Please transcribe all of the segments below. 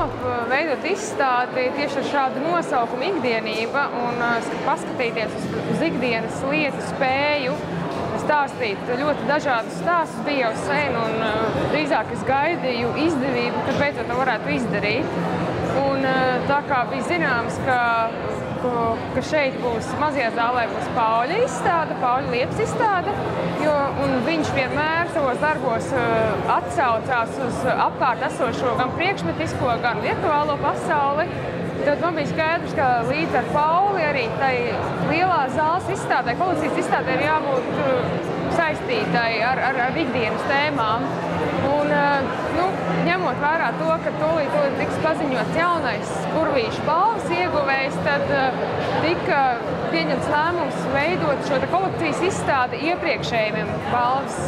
doma veidot izstādi tieši ar šādu nosaukumu ikdienība un paskatīties uz ikdienas lietu spēju stāstīt ļoti dažādus stāstus bija jau sen, un drīzāk es gaidīju izdevību, kad beidzot to varētu izdarīt. Un tā kā bija zināms, ka šeit būs mazajā zālē būs Pauļa izstāde, Pauļa liepas izstāde, un viņš vienmēr savos darbos atsaucās uz apkārt esošo gan priekšmetisko, gan virtuālo pasauli. Tad man bija skaidrs, ka līdz ar Pauli arī tai lielā zāles izstādē, kolekcijas izstādē ir jābūt saistītai ar ikdienas tēmām. Un, ņemot vērā to, ka tūlīt tiks paziņots jaunais Burvīšu balvas ieguvējs, tad tika pieņemts lēmums veidot šo kolekcijas izstādi iepriekšējiem balvas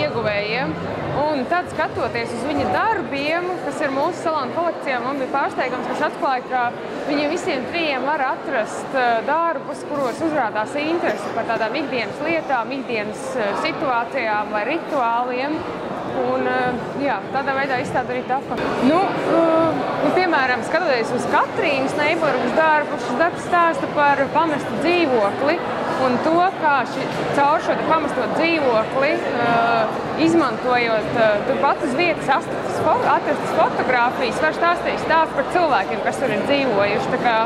ieguvējiem. Un tad, skatoties uz viņa darbiem, kas ir mūsu salona kolekcijā, man bija pārsteigums, ka atklāja, ka viņiem visiem trijiem var atrast darbus, kuros uzrādās interesi par tādām ikdienas lietām, ikdienas situācijām vai rituāliem. Un, tādā veidā izstāde arī tapa. Piemēram, skatoties uz Katrīnas Neiburgas darbu, šis darbs stāsta par pamestu dzīvokli un to, kā caur šo pamesto dzīvokli, izmantojot turpat uz vietas atrastas fotogrāfijas, var stāstīt stāstu par cilvēkiem, kas tur ir dzīvojuši. Tā kā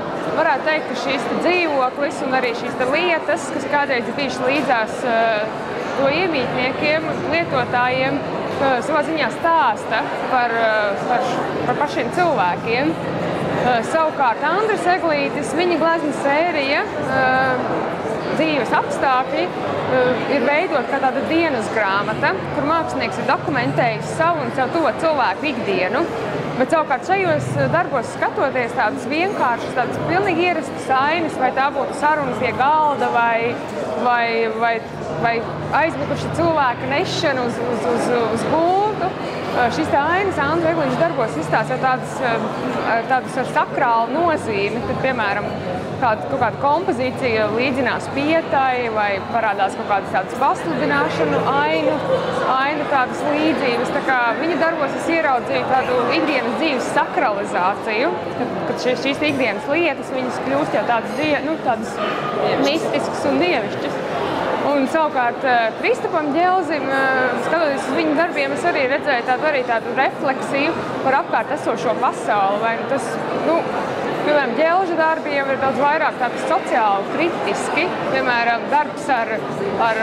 varētu teikt, ka šīs dzīvoklis un arī šīs lietas, kas kādreiz ir bijušas līdzās to iemītniekiem, lietotājiem, savā ziņā stāsta par pašiem cilvēkiem. Savukārt Andris Eglītis, viņa gleznas sērija dzīves apstākļi ir veidot kā tāda dienas grāmata, kur mākslinieks ir dokumentējis savu un sev to cilvēku ikdienu. Bet savukārt šajos darbos skatoties tādas vienkāršas, tādas pilnīgi ierastas ainas, vai tā būtu saruna pie galda vai aizmiguši cilvēka nešana uz gultu. Šīs ainas Andra Eglīša darbos izstāsta tādas ar sakrālu nozīmi, kad, piemēram, kaut kāda kompozīcija līdzinās pietai vai parādās kaut kādas tādas pasludināšanu ainu tādas līdzības. Tā kā viņa darbos es ieraudzīju tādu ikdienas dzīves sakralizāciju, kad šīs ikdienas lietas, viņas kļūst jau tādas mistiskas un dievišķas. Un savukārt Kristapam Ģelzim, skatoties uz viņa darbiem, es arī redzēju tādu refleksiju par apkārt esošo pasauli. Vai tas, piemēram, Ģelža darbi jau ir daudz vairāk tādi sociāli kritiski, piemēram, darbs ar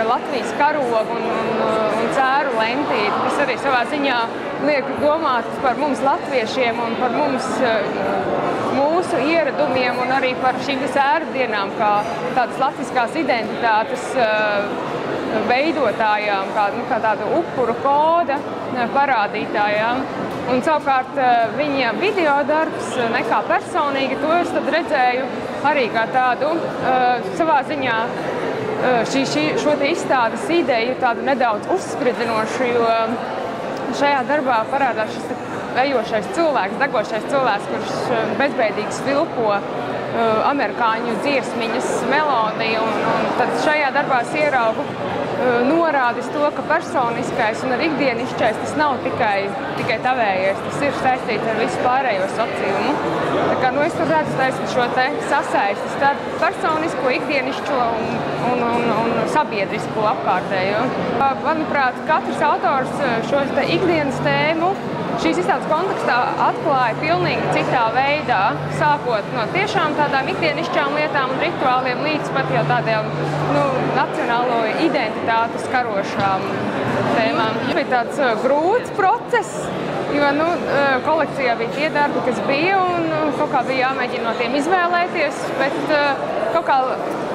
Latvijas karogu un cēru lentīti, kas arī savā ziņā liek domāt par mums latviešiem un par mūsu ieradumiem un arī par šīm cēru dienām, kā tādas latviskās identitātes veidotājām, kā tādu upuru koda parādītājām. Un savukārt viņa video darbs nekā personīgi, to es tad redzēju arī kā tādu savā ziņā šo te izstādes ideju tādu nedaudz uzspridzinošu, jo šajā darbā parādās šis ejošais cilvēks, degošais cilvēks, kurš bezbeidīgi svilpo amerikāņu dziesmiņas melodiju. Un tad šajā darbā es ieraugu norādis to, ka personiskais un ar ikdienišķais tas nav tikai tavējais, tas ir saistīts ar visu pārējo sociumu. Tā kā, es tur redzu šo te sasaisti starp personisko, ikdienišķo un sabiedrisko apkārtējo. Manuprāt, katrs autors šo te ikdienas tēmu šīs izstādes kontekstā atklāja pilnīgi citā veidā, sākot no tiešām tādām ikdienišķām lietām un rituāliem līdz pat jau tādiem nacionālo identitāti skarošām tēmām. Bija tāds grūts process, jo kolekcijā bija tie darbi, kas bija, un kaut kā bija jāmēģina no tiem izvēlēties, bet kaut kā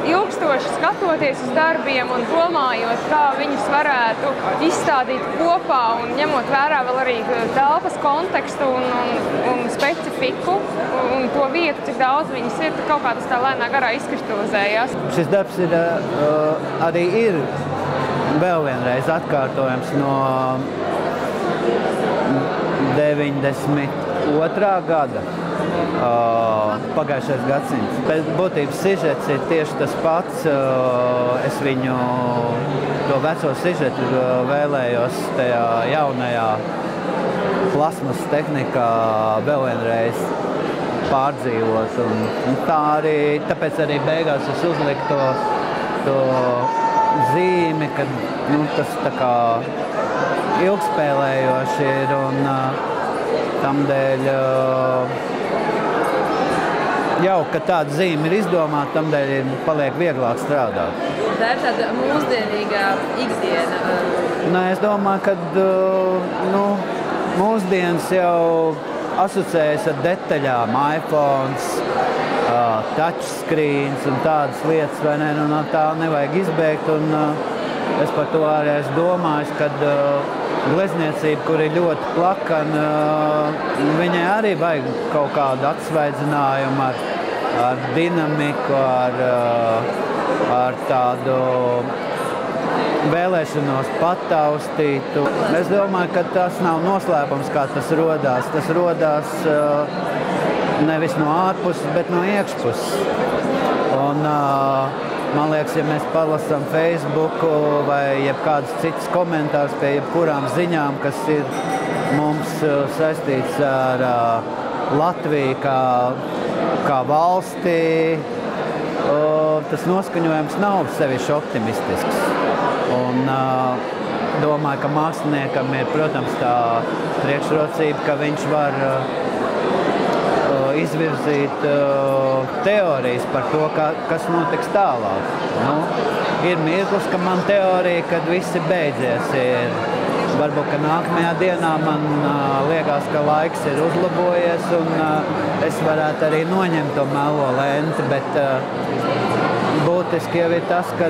ilgstoši skatoties uz darbiem un domājot, kā viņus varētu izstādīt kopā un ņemot vērā vēl arī telpas kontekstu un specifiku un to vietu, cik daudz viņas ir, kaut kā tas tā lēnā garā izkristalizējās. Šis darbs arī ir vēl vienreiz atkārtojams no 92. gada. Pagājušais gadsimts. Pēc būtības sižets ir tieši tas pats. Es viņu, to veco sižetu vēlējos tajā jaunajā plasmas tehnikā vēl vienreiz pārdzīvot. Un tāpēc arī beigās es uzliku to zīmi, kad tas tā kā ilgspēlējoši ir un tamdēļ jau, kad tāda zīme ir izdomāta, tamdēļ paliek vieglāk strādāt. Tā ir tāda mūsdienīgā ikdiena. Nē, es domāju, ka mūsdienas jau asociējas ar detaļām, iPhones, touchscreens un tādas lietas, vai ne, no tā nevajag izbēgt. Un es par to arī esmu domājis, kad glezniecība, kur ir ļoti plakana, viņai arī vajag kaut kādu atsvaidzinājumu ar dinamiku, ar tādu vēlēšanos pataustīt. Es domāju, ka tas nav noslēpums, kā tas rodās. Tas rodās nevis no ārpuses, bet no iekšpuses. Un, man liekas, ja mēs palasām Facebooku vai jebkādus citus komentārus pie jebkurām ziņām, kas ir mums saistīts ar Latviju kā valstī, tas noskaņojums nav sevišķi optimistisks. Un domāju, ka māksliniekam ir, protams, tā priekšrocība, ka viņš var izvirzīt teorijas par to, kas notiks tālāk. Ir mirklis, ka man teorija, kad viss ir beidzies, ir varbūt, ka nākamajā dienā man liekas, ka laiks ir uzlabojies un es varētu arī noņemt to melo lenti, bet būtiski jau ir tas, ka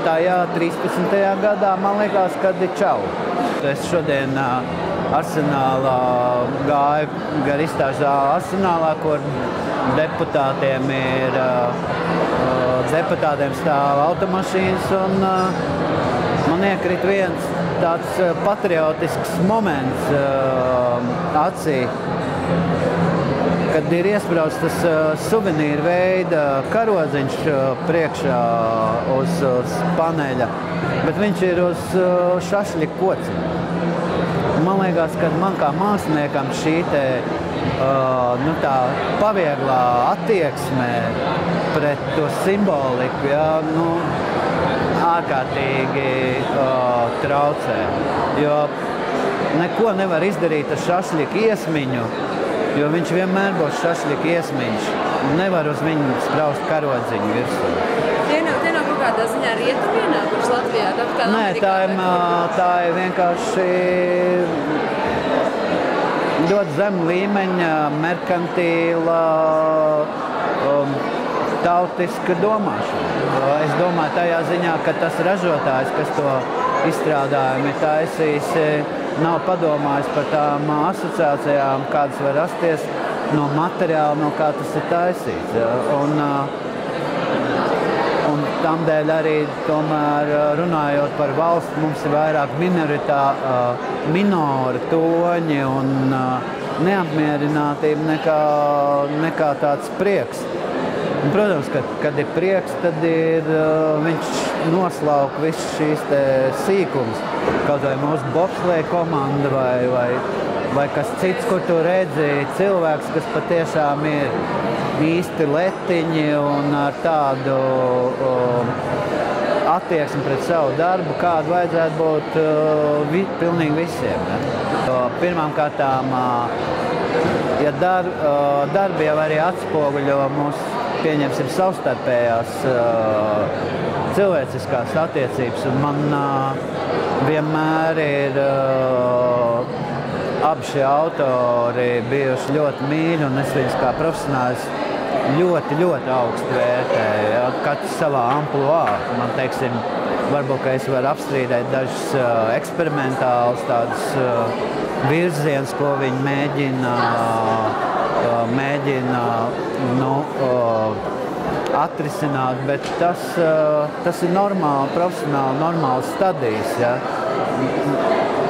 tajā 13. gadā man liekas, kad ir čau. Es šodien Arsenālā gāju gar izstāžu zāli Arsenālā, kur deputātiem stāv automašīnas un man iekrīt viens tāds patriotisks moments acī, kad ir iesprausts tas suvenīra veida karodziņš priekšā uz paneļa, bet viņš ir uz šašļika kociņa. Man liekas, ka man kā māksliniekam šī tā pavieglā attieksme pret to simboliku, ārkārtīgi traucē. Jo neko nevar izdarīt ar šašļika iesmiņu, jo viņš vienmēr būs šašļika iesmiņš. Nevar uz viņu spraust karodziņu virsū. Tie nav kaut kādā ziņā rietumienā, kurš Latvijā, tāpat kā Nē, tā ir vienkārši ļoti zem līmeņa, merkantīla, tautiska domāšana. Es domāju tajā ziņā, ka tas ražotājs, kas to izstrādājumu ir taisījis, nav padomājis par tām asociācijām, kādas var rasties no materiāla, no kā tas ir taisīts. Un tamdēļ arī tomēr runājot par valsti, mums ir vairāk minori toņi un neapmierinātība nekā tāds prieks. Un, protams, kad ir prieks, tad viņš noslauka visu šīs sīkums. Kaut vai mūsu bobsleja komanda vai kas cits, kur tu redzi cilvēks, kas patiešām ir īsti letiņi un ar tādu attieksmi pret savu darbu, kādu vajadzētu būt pilnīgi visiem. Ne? Pirmām kārtām, ja darbi jau arī atspoguļo mūsu, pieņemsim, savstarpējās cilvēciskās attiecības, un man vienmēr ir abi šie autori bijuši ļoti mīļi, un es viņus kā profesionālis ļoti, ļoti augstu vērtēju. Katrs savā ampluā. Man, teiksim, varbūt, ka es varu apstrīdēt dažus eksperimentālus tādus virzienus, ko viņi mēģina atrisināt, bet tas ir normāli, profesionāli, normāls stadijs. Ja?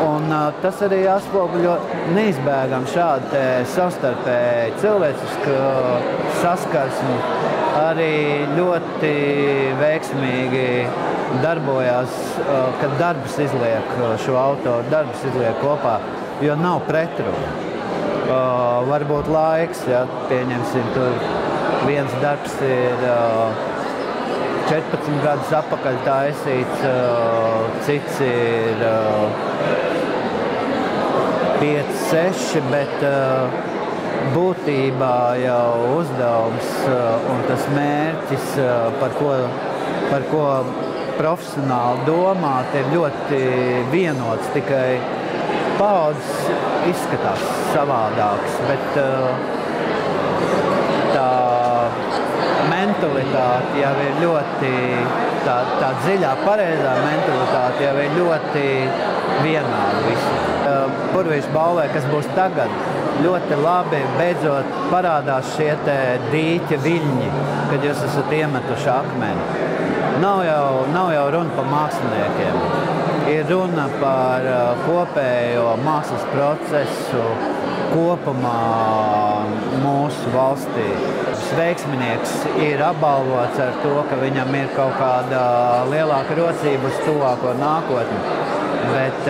Un tas arī atspoguļo neizbēgami šādu savstarpēju cilvēcisku saskarsmi. Arī ļoti veiksmīgi darbojās, kad darbus izliek šo autoru, darbus izliek kopā. jo nav pretruna. Varbūt laiks, ja, pieņemsim, tur viens darbs ir 14 gadus atpakaļ taisīts, cits ir 5-6, bet būtībā jau uzdevums un tas mērķis, par ko profesionāli domāt, ir ļoti vienots, tikai paudzes izskatās savādāks, bet tā mentalitāte jau ir ļoti, tā dziļā pareizā mentalitāte jau ir ļoti vienāda visi. Purvīšu balvē, kas būs tagad, ļoti labi beidzot parādās šie te dīķa viļņi, kad jūs esat iemetuši akmeni. Nav jau runa par māksliniekiem. Ir runa par kopējo mākslas procesu kopumā mūsu valstī. Veiksminieks ir apbalvots ar to, ka viņam ir kaut kāda lielāka rocība uz tuvāko nākotni, bet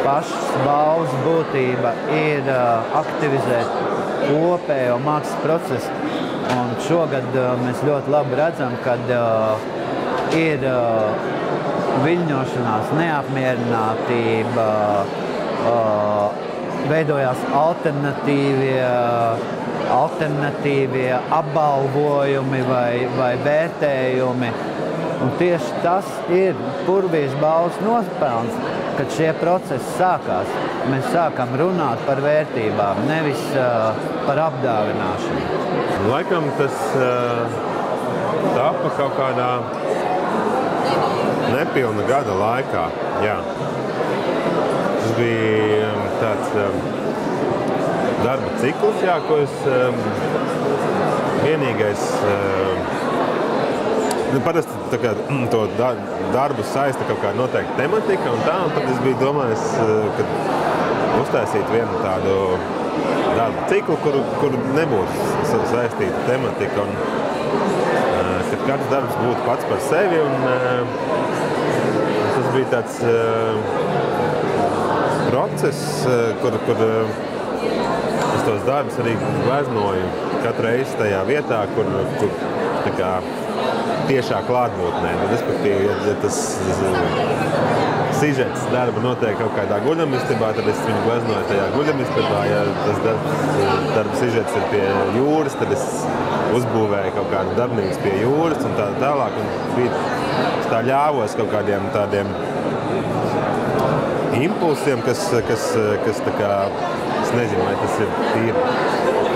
pašas balvas būtība ir aktivizēt kopējo mākslas procesu. Un šogad mēs ļoti labi redzam, kad ir viļņošanās, neapmierinātība, veidojās alternatīvie apbalvojumi vai vērtējumi. Un tieši tas ir Purvīšu balvas nospelns, kad šie procesi sākās. Mēs sākam runāt par vērtībām, nevis par apdāvināšanu. Laikam tas tapa kaut kādā nepilna gada laikā. Jā. Tas bija tāds darba cikls, jā, ko es vienīgais parasti to darbu saista kaut kāda noteikta tematika un tā, un tad es biju domājis, ka uztaisīt vienu tādu darbu ciklu, kur nebūtu saistīta tematika, un kad katrs darbs būtu pats par sevi, un tas bija tāds process, kur es tos darbus arī gleznoju katru reizi tajā vietā, kur tā kā tiešā klātbūtnē. Respektīvi, ja tas sižets darba notiek kaut kādā guļamistabā, tad es viņu gleznoju tajā guļamistabā. Ja tas darba sižets ir pie jūras, tad es uzbūvēju kaut kādu darbnīcu pie jūras un tā tālāk. Un es tā ļāvos kaut kādiem tādiem impulsiem, kas tā kā, es nezinu, vai tas ir tīri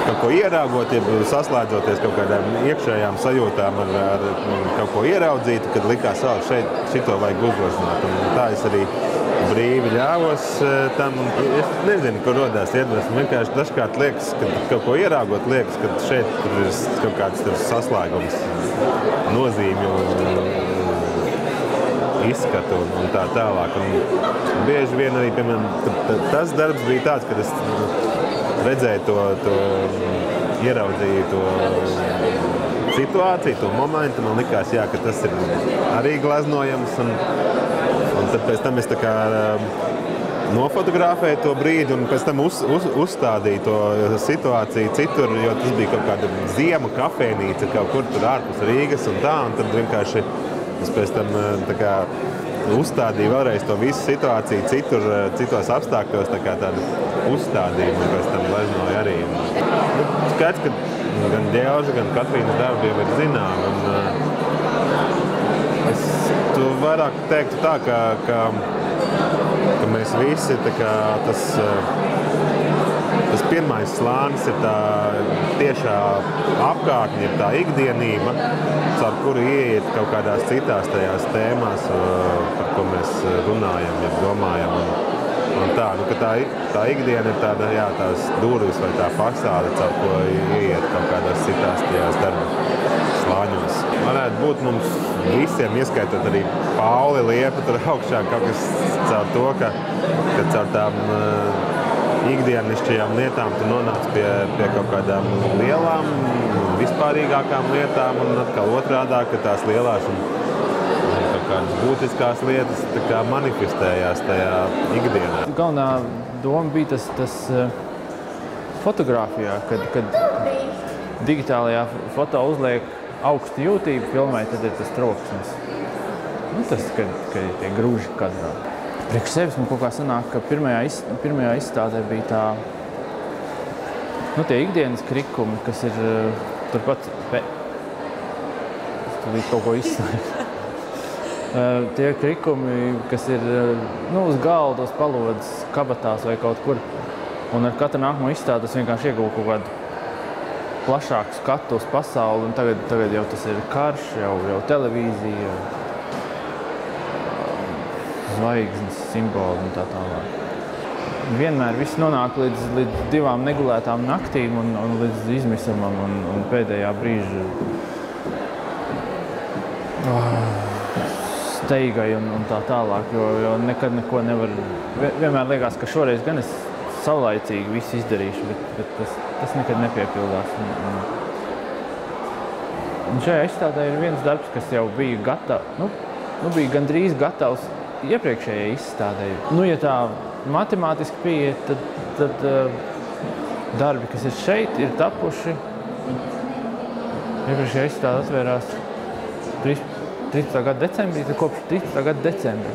kaut ko ieraugot, ja saslēdzoties kaut kādām iekšējām sajūtām ar kaut ko ieraudzītu, kad likās, šito vajag uzgleznot. Un tā es arī brīvi ļāvos tam. Es nezinu, kur rodās iedvesma. Vienkārši dažkārt liekas, kad kaut ko ieraugot, liekas, ka šeit ir kaut kāds saslēgums, nozīmju, izskatu un tā tālāk. Un bieži vien arī, piemēram, tas darbs bija tāds, kad es redzēju to ieraudzīju to situāciju, to momentu. Man likās, jā, ka tas ir arī gleznojams. Un tad pēc tam es tā kā nofotografēju to brīdi un pēc tam uzstādīju to situāciju citur, jo tas bija kaut kāda ziema kafejnīca kaut kur tur ārpus Rīgas un tā. Un tad vienkārši es pēc tam tā kā uzstādīju vēlreiz to visu situāciju citos apstākļos, tā kā tādu uzstādījumu un pēc tam gleznoju arī. Skaidrs, ka gan Ģelža, gan Katrīnas darbi jau ir zināmi. Es tu vairāk teiktu tā, ka mēs visi, tā kā tas pirmais slānis ir tā tiešā apkārtne, ir tā ikdienība, caur kuru ieiet kaut kādās citās tajās tēmās, par ko mēs runājam, ja domājam. Un tā, ka tā ikdiena ir tāda, jā, tās durvis vai tā fasāde, caur ko ieiet kaut kādās citās tajās darba slāņos. Varētu būt mums visiem, ieskaitot arī Pauli Liepu tur augšā, kaut kas caur to, ka caur tām ikdienišķajām lietām tu nonāc pie kaut kādām lielām, vispārīgākām lietām un atkal otrādā, ka tās lielās un kaut kādas būtiskās lietas tā kā manifestējās tajā ikdienā. Galvenā doma bija tas fotogrāfijā, kad digitālajā foto uzliek augstu jūtību filmai, tad ir tas troksnis. Nu, tas, kad ir tie grūži kadrā. Priekš sevis man kaut kā sanāk, ka pirmajā izstādē bija tā, nu, tie ikdienas krikumi, kas ir turpat tur kaut ko izslēgt. Tie krikumi, kas ir uz galda, uz palodas, kabatās vai kaut kur. Un ar katru nākamo izstādi es vienkārši iegūju kaut kādu plašāku skatu uz pasauli. Un tagad jau tas ir karš, jau televīzija, zvaigznes, simboli un tā tālāk. Vienmēr viss nonāk līdz 2 negulētām naktīm un līdz izmisumam un pēdējā brīža steigai un tā tālāk, jo nekad neko nevar. Vienmēr liekas, ka šoreiz gan es saulaicīgi visu izdarīšu, bet tas nekad nepiepildās. Un šajā izstādē ir viens darbs, kas jau bija bija gandrīz gatavs iepriekšējai izstādē. Ja tā matemātiski pieiet, tad darbi, kas ir šeit, ir tapuši. Iepriekšējā izstāde atvērās 13. gada decembrī, tad kopš 13. gada decembra.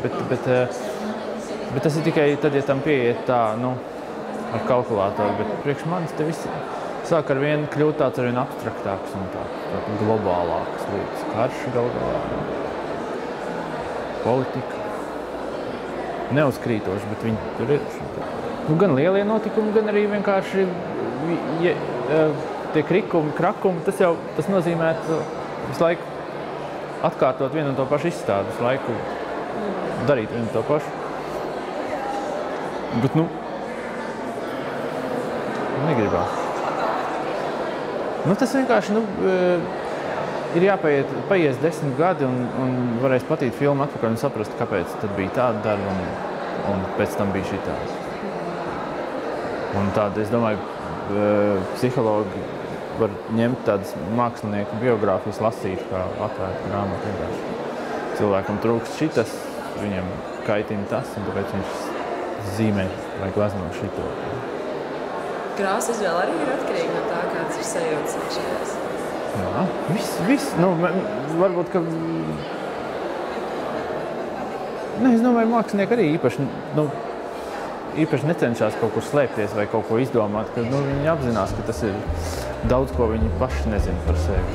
Bet tas ir tikai tad, ja tam pieiet tā, ar kalkulātoru. Bet priekš manis te viss sāk ar vienu kļūt tāds arvien abstraktāks un tā globālāks lietas. Karš gal galā. Politika. Neuzkrītoši, bet viņi tur ir. Gan lielie notikumi, gan arī vienkārši tie krakumi, tas nozīmē visu laiku atkārtot vienu un to pašu izstādi, visu laiku darīt vienu un to pašu. Bet, negribās. Tas vienkārši, ir paies 10 gadi un varēs patīt filmu atpakaļ un saprast, kāpēc tad bija tāda darba un pēc tam bija šī tāda. Un tāda, es domāju, psihologi var ņemt tādas mākslinieku biogrāfijas lasīt, kā atvērtu grāmatu vienkārši. Cilvēkam trūkst šitas, viņam kaitina tas, un tāpēc viņš zīmē vai glezno šito. Krāsa izvēle arī ir atkarīga no tā, kāds ir sajūtas iekšējās. Jā, viss. Varbūt, ka... Es domāju, mākslinieki arī īpaši necenšas kaut kur slēpties vai kaut ko izdomāt, ka viņi apzinās, ka tas ir daudz, ko viņi paši nezina par sevi.